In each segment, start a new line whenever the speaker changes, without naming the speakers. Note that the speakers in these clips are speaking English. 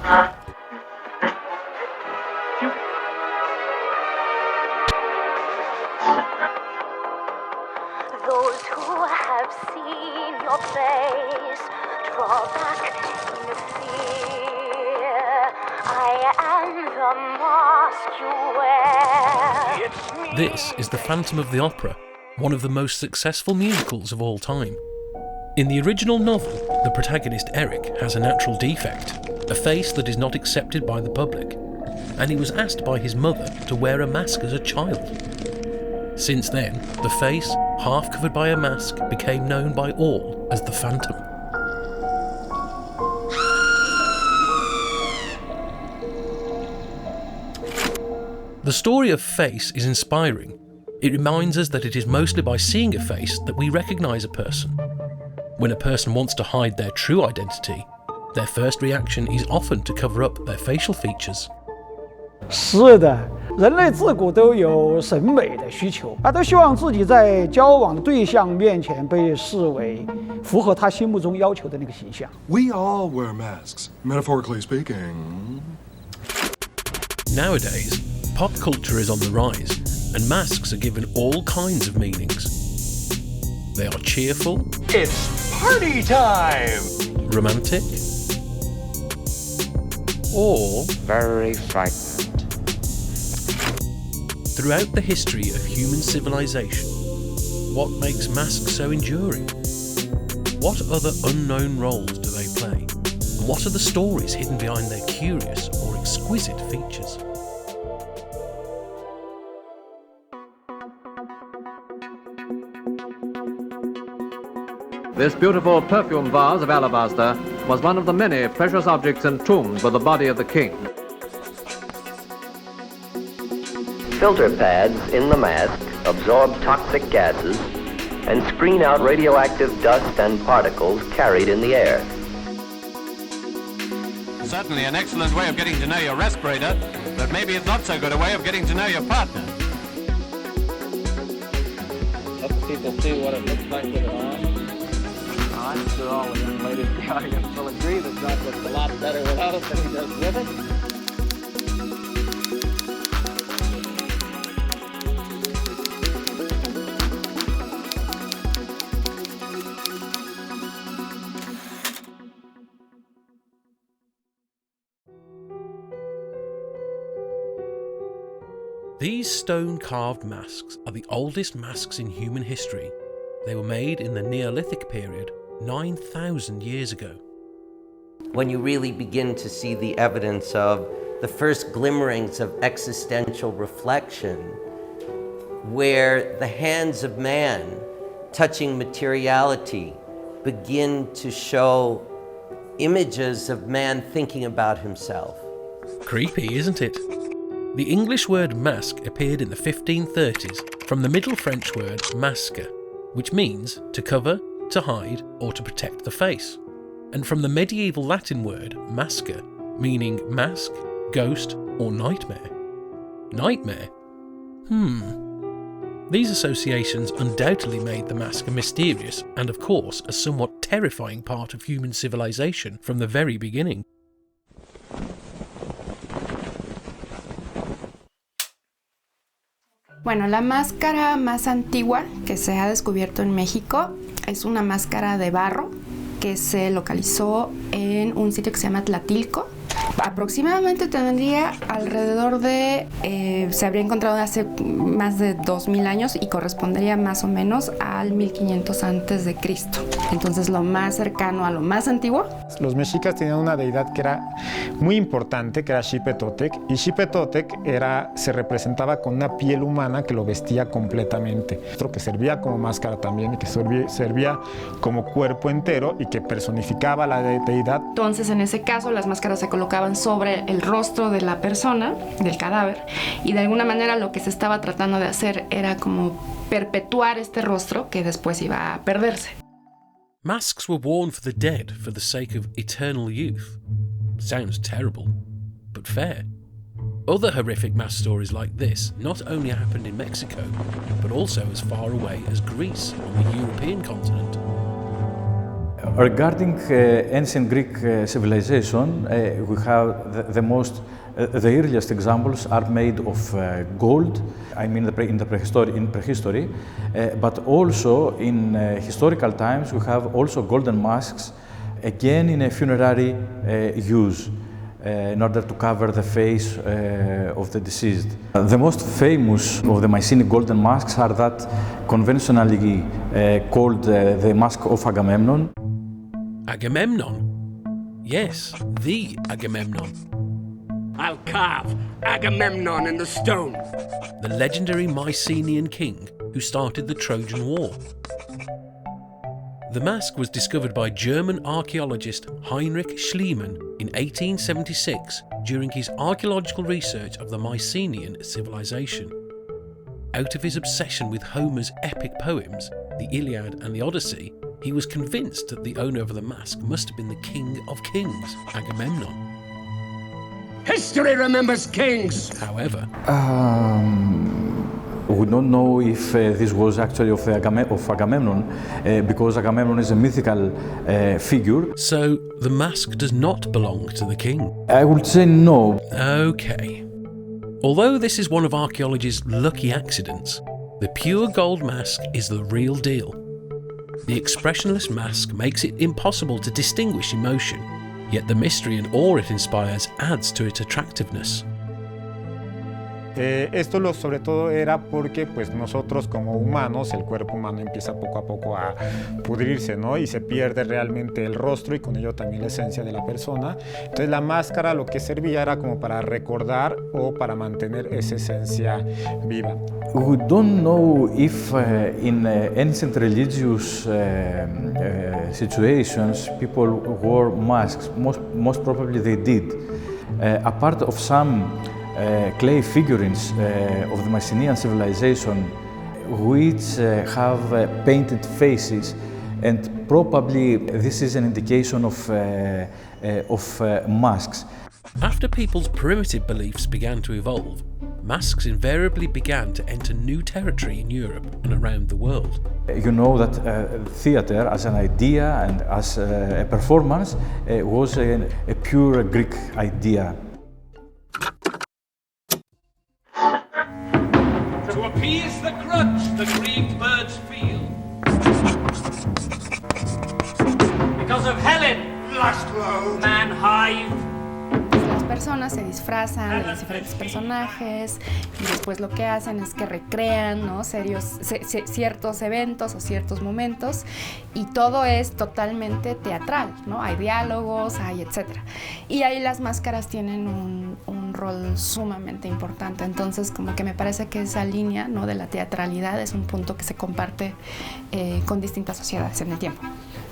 Those who have seen your face draw back in fear. I am the mask you wear.
This is The Phantom of the Opera, one of the most successful musicals of all time. In the original novel, the protagonist Eric has a natural defect, a face that is not accepted by the public, and he was asked by his mother to wear a mask as a child. Since then, the face, half covered by a mask, became known by all as the Phantom. The story of Face is inspiring. It reminds us that it is mostly by seeing a face that we recognise a person. When a person wants to hide their true identity, their first reaction is often to cover up their facial features.
是的，人类自古都有审美的需求，都希望自己在交往的对象面前被视为符合他心目中要求的那个形象。
We all wear masks, metaphorically speaking.
Nowadays, pop culture is on the rise, and masks are given all kinds of meanings. They are cheerful,
It's party time!
romantic, or
Very frightened.
throughout the history of human civilization. What makes masks so enduring? What other unknown roles do they play? And what are the stories hidden behind their curious or exquisite features?
This beautiful perfume vase of alabaster was one of the many precious objects entombed with the body of the king.
Filter pads in the mask absorb toxic gases and screen out radioactive dust and particles carried in the air.
Certainly an excellent way of getting to know your respirator, but maybe it's not so good a way of getting to know your partner.
Let the people see what it looks like with it on. I'm sure all the young ladies in the audience will agree that Doc looks a lot better without it than he does with it.
These stone-carved masks are the oldest masks in human history. They were made in the Neolithic period, 9,000 years ago.
When you really begin to see the evidence of the first glimmerings of existential reflection, where the hands of man touching materiality begin to show images of man thinking about himself.
Creepy, isn't it? The English word mask appeared in the 1530s from the Middle French word masque, which means to cover, to hide, or to protect the face, and from the medieval Latin word masca, meaning mask, ghost, or nightmare. Nightmare? These associations undoubtedly made the mask a mysterious and, of course, a somewhat terrifying part of human civilization from the very beginning.
Bueno, la máscara más antigua que se ha descubierto en México es una máscara de barro que se localizó en un sitio que se llama Tlatilco. Aproximadamente tendría alrededor de, se habría encontrado hace más de 2000 años y correspondería más o menos al 1500 antes de Cristo. Entonces lo más cercano a lo más antiguo.
Los mexicas tenían una deidad que era muy importante, que era Xipetotec, y Xipetotec se representaba con una piel humana que lo vestía completamente. Otro que servía como máscara también y que servía como cuerpo entero y que personificaba la deidad.
Entonces en ese caso las máscaras se colocaban sobre el rostro de la persona, del cadáver, y de alguna manera lo que se estaba tratando de hacer era como perpetuar este rostro que después iba a perderse.
Masks were worn for the dead for the sake of eternal youth. Sounds terrible, but fair. Other horrific mask stories like this not only happened in Mexico, but also as far away as Greece on the European continent.
Regarding ancient Greek civilization, we have the earliest examples are made of gold. I mean, in prehistory, but also in historical times we have also golden masks, again in a funerary use. In order to cover the face of the deceased. The most famous of the Mycenaean golden masks are that conventionally called the mask of Agamemnon.
Agamemnon? Yes, the Agamemnon.
I'll carve Agamemnon in the stone.
The legendary Mycenaean king who started the Trojan War. The mask was discovered by German archaeologist Heinrich Schliemann in 1876 during his archaeological research of the Mycenaean civilization. Out of his obsession with Homer's epic poems, the Iliad and the Odyssey, he was convinced that the owner of the mask must have been the king of kings, Agamemnon.
History remembers kings!
However,
we don't know if this was actually of Agamemnon, because Agamemnon is a mythical figure.
So the mask does not belong to the king?
I would say no.
Okay. Although this is one of archaeology's lucky accidents, the pure gold mask is the real deal. The expressionless mask makes it impossible to distinguish emotion, yet the mystery and awe it inspires adds to its attractiveness.
Esto sobre todo era porque pues nosotros como humanos, el cuerpo humano empieza poco a poco a pudrirse, ¿no? Y se pierde realmente el rostro y con ello también la esencia de la persona. Entonces la máscara lo que servía era como para recordar o para mantener esa esencia viva.
We don't know if in ancient religious situations people wore masks. Most probably they did. A part of some clay figurines of the Mycenaean civilization which have painted faces, and probably this is an indication of masks.
After people's primitive beliefs began to evolve, masks invariably began to enter new territory in Europe and around the world.
You know that theatre as an idea and as a performance was a pure Greek idea.
To appease the grudge the grieved birds feel. Because of Helen, lust low, man hive.
Las personas se disfrazan de los diferentes personajes y después lo que hacen es que recrean, ¿no? ciertos eventos o ciertos momentos, y todo es totalmente teatral, ¿no? Hay diálogos, hay etcétera. Y ahí las máscaras tienen un rol sumamente importante. Entonces como que me parece que esa línea, ¿no? de la teatralidad es un punto que se comparte con distintas sociedades en el tiempo.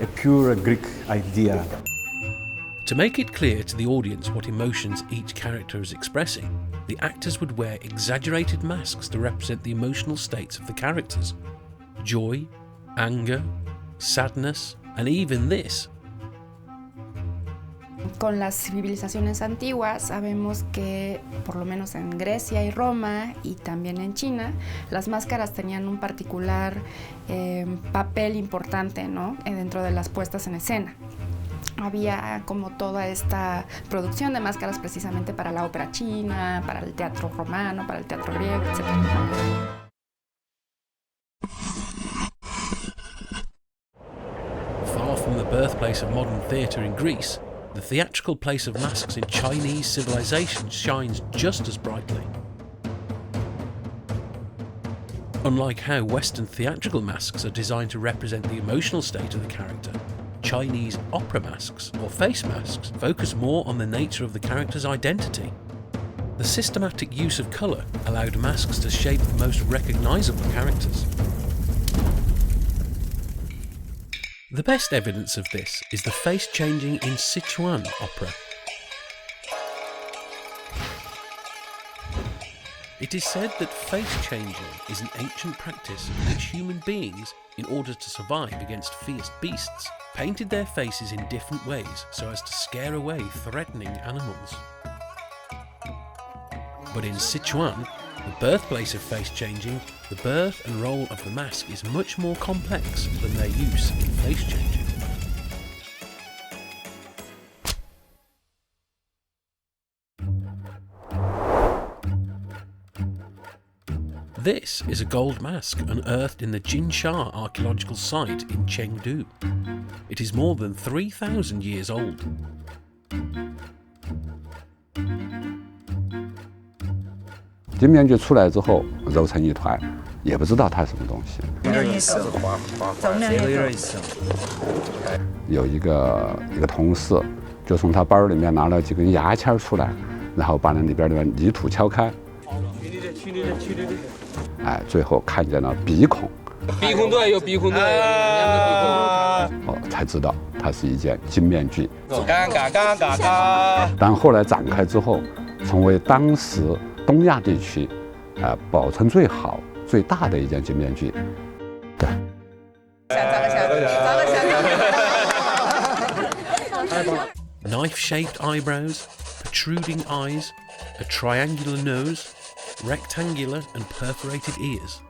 A pure Greek idea.
To make it clear to the audience what emotions each character is expressing, the actors would wear exaggerated masks to represent the emotional states of the characters. Joy, anger, sadness, and even this.
Con las civilizaciones antiguas sabemos que, por lo menos en Grecia y Roma y también en China, las máscaras tenían un particular papel importante, ¿no? Dentro de las puestas en escena. Había como toda esta producción de máscaras precisamente para la ópera china, para el teatro romano, para el teatro griego, etc.
Far from the birthplace of modern theatre in Greece, the theatrical place of masks in Chinese civilization shines just as brightly. Unlike how Western theatrical masks are designed to represent the emotional state of the character, Chinese opera masks, or face masks, focus more on the nature of the character's identity. The systematic use of colour allowed masks to shape the most recognisable characters. The best evidence of this is the face changing in Sichuan opera. It is said that face changing is an ancient practice in which human beings, in order to survive against fierce beasts, painted their faces in different ways so as to scare away threatening animals. But in Sichuan, the birthplace of face changing, the birth and role of the mask is much more complex than their use in face changing. This is a gold mask unearthed in the Jinsha archaeological site in Chengdu. It is more than 3,000 years old.
金面具出来之后揉成一团，也不知道它是什么东西。
有点意思，有点意思。
有一个同事就从他包里面拿了几根牙签出来，然后把那里边的泥土敲开。哎，最后看见了鼻孔。
鼻孔对，有鼻孔对，两个鼻孔。
才知道它是一件金面具。
尴尬尴尬尬。
但后来展开之后，成为当时东亚地区保存最好、最大的一件金面具。对。
Knife-shaped eyebrows, protruding eyes, a triangular nose, rectangular and perforated ears.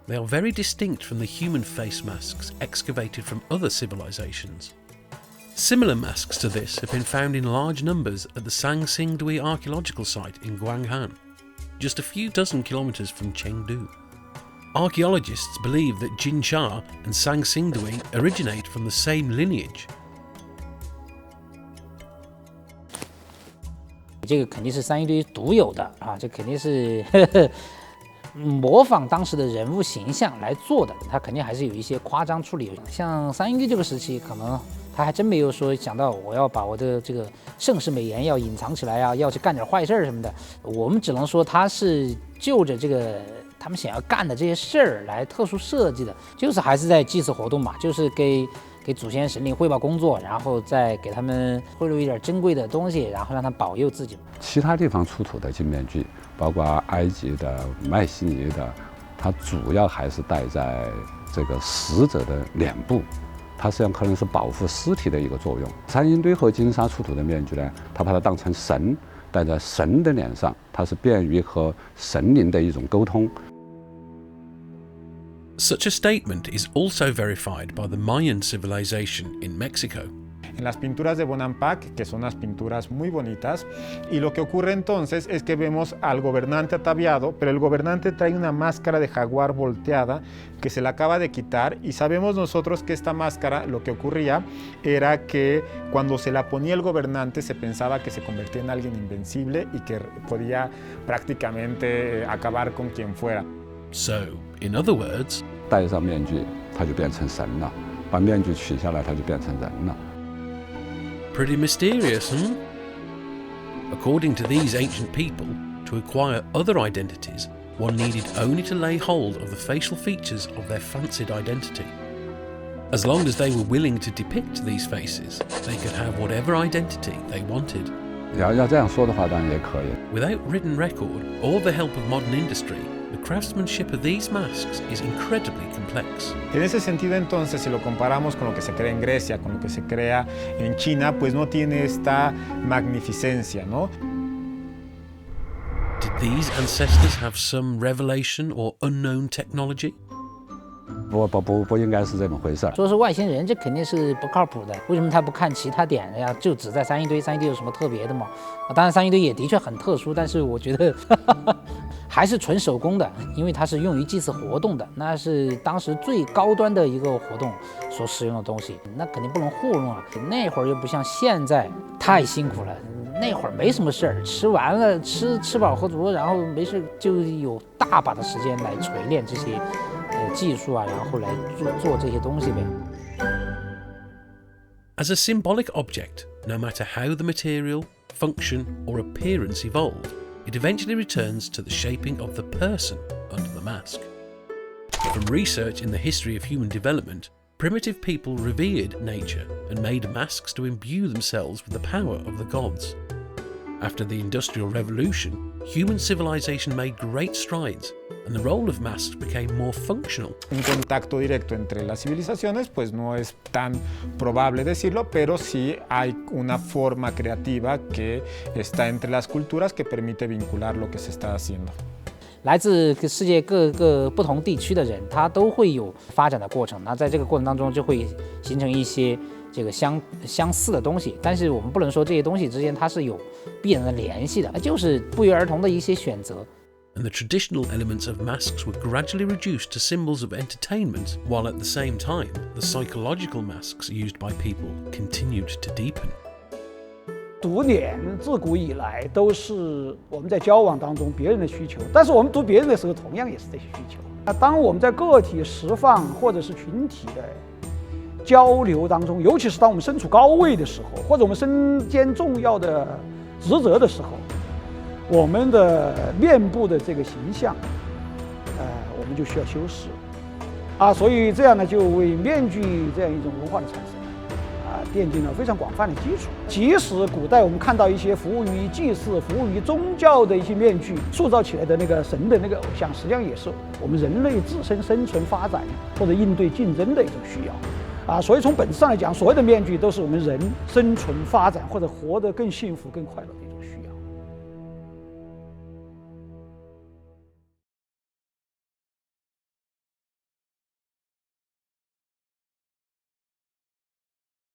They are very distinct from the human face masks excavated from other civilizations. Similar masks to this have been found in large numbers at the Sanxingdui archaeological site in Guanghan, just a few dozen kilometers from Chengdu. Archaeologists believe that Jinsha and Sanxingdui originate from the same lineage.
这个肯定是三星堆独有的啊，这肯定是模仿当时的人物形象来做的，它肯定还是有一些夸张处理。像三星堆这个时期，可能他还真没有说想到我要把我的这个盛世美颜要隐藏起来啊，要去干点坏事什么的。我们只能说他是就着这个他们想要干的这些事儿来特殊设计的，就是还是在祭祀活动嘛，就是给祖先神灵汇报工作，然后再给他们贿赂一点珍贵的东西，然后让他保佑自己。
其他地方出土的金面具，包括埃及的、迈锡尼的，它主要还是戴在这个死者的脸部，它实际上可能是保护尸体的一个作用。三星堆和金沙出土的面具呢，它把它当成神，戴在神的脸上，它是便于和神灵的一种沟通。
Such a statement is also verified by the Mayan civilization in Mexico.
En las pinturas de Bonampak, que son unas pinturas muy bonitas, y lo que ocurre entonces es que vemos al gobernante ataviado, pero el gobernante trae una máscara de jaguar volteada que se la acaba de quitar, y sabemos nosotros que esta máscara, lo que ocurría era que cuando se la ponía el gobernante se pensaba que se convertía en alguien invencible y que podía prácticamente acabar con quien fuera.
So, in other words,
戴上面具，他就变成神了；把面具取下来，他就变成人了。
Pretty mysterious, hmm? According to these ancient people, to acquire other identities, one needed only to lay hold of the facial features of their fancied identity. As long as they were willing to depict these faces, they could have whatever identity they wanted.
要这样说的话，当然也可以。
Without written record or the help of modern industry, the craftsmanship of these masks is incredibly complex.
En ese sentido, entonces, si lo comparamos con lo que se crea en Grecia, con lo que se crea en China, pues no tiene esta magnificencia, ¿no?
Did these ancestors have some revelation or unknown technology?
不应该是这么回事儿。
说是外星人，这肯定是不靠谱的。为什么他不看其他点呀？就只在三星堆？三星堆有什么特别的吗？当然三星堆也的确很特殊，但是我觉得还是纯手工的，因为它是用于祭祀活动的，那是当时最高端的一个活动所使用的东西，那肯定不能糊弄啊。那会儿又不像现在太辛苦了，那会儿没什么事儿，吃完了吃饱喝足，然后没事就有大把的时间来锤炼这些技术啊，然后来做这些东西呗。
As a symbolic object, no matter how the material, function, or appearance evolved, it eventually returns to the shaping of the person under the mask. From research in the history of human development, primitive people revered nature and made masks to imbue themselves with the power of the gods. After the Industrial Revolution, human civilization made great strides, and the role of masks became more functional.
Un contacto directo entre las civilizaciones, pues no es tan probable decirlo, pero sí hay una forma creativa que está entre las culturas que permite vincular lo que se está haciendo.
来自世界各个不同地区的人，他都会有发展的过程。那在这个过程当中，就会形成一些这个相似的东西。但是我们不能说这些东西之间它是有必然的联系的，就是不约而同的一些选择。
and the traditional elements of masks were gradually reduced to symbols of entertainment, while at the same time, the psychological masks used by people continued to deepen.
读脸自古以来都是我们在交往当中别人的需求，但是我们读别人的时候，同样也是这些需求。当我们在个体释放或者是群体的交流当中，尤其是当我们身处高位的时候，或者我们身兼重要的职责的时候，我们的面部的这个形象，我们就需要修饰，所以这样呢，就为面具这样一种文化的产生，奠定了非常广泛的基础。即使古代我们看到一些服务于祭祀、服务于宗教的一些面具，塑造起来的那个神的那个偶像，实际上也是我们人类自身生存发展或者应对竞争的一种需要。所以从本质上来讲，所有的面具都是我们人生存发展或者活得更幸福、更快乐的。